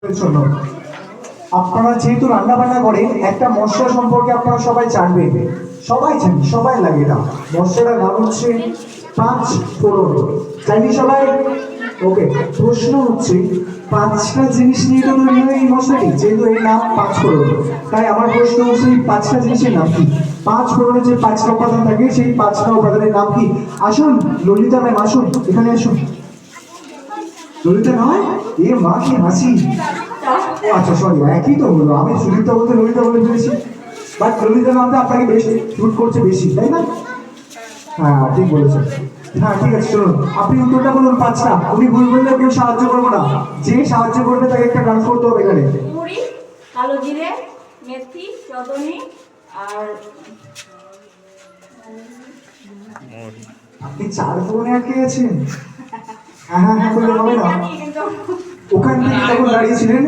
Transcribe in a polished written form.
জন্য আপনারা যেহেতু রান্না বান্না করেন, একটা মশলা সম্পর্কে আপনারা সবাই জানবেন, সবাই জানি, সবাই লাগে এটা। মশলাটার নাম হচ্ছে পাঁচ ফোড়ন, জানি সবাই? ওকে, প্রশ্ন হচ্ছে পাঁচটা জিনিস নিয়ে তো তৈরি হয় এই মশলাটি, যেহেতু এর নাম পাঁচ ফোড়ন, তাই আমার প্রশ্ন হচ্ছে এই পাঁচটা জিনিসের নাম কি? পাঁচ ফোড়নের যে পাঁচটা উপাদান থাকে সেই পাঁচটা উপাদানের নাম কি? আসুন ললিতা ম্যাম, আসুন এখানে আসুন। ললিতা নয়, এ মা কি হাসি! ও আচ্ছা, সরি, একই তো হলো, আমি সুদীপ্তা বলতে ললিতা বলে ফেলেছি। বাট ললিতা নামটা আপনাকে বেশ শুট করছে বেশি, তাই না? হ্যাঁ, ঠিক বলেছেন। হ্যাঁ, ঠিক আছে, শুনুন, আপনি উত্তরটা বলুন পাঁচটা। উনি ভুল বললে কেউ সাহায্য করবো না, যে সাহায্য করবে তাকে একটা ডান্স করতে হবে এখানে। মুড়ি, কালো জিরে, মেথি, চটনি আর আপনি চার ফোনে আটকে গেছেন। হ্যাঁ হ্যাঁ হ্যাঁ বললে হবে না। জানি কিন্তু ওখান থেকে যখন দাঁড়িয়েছিলেন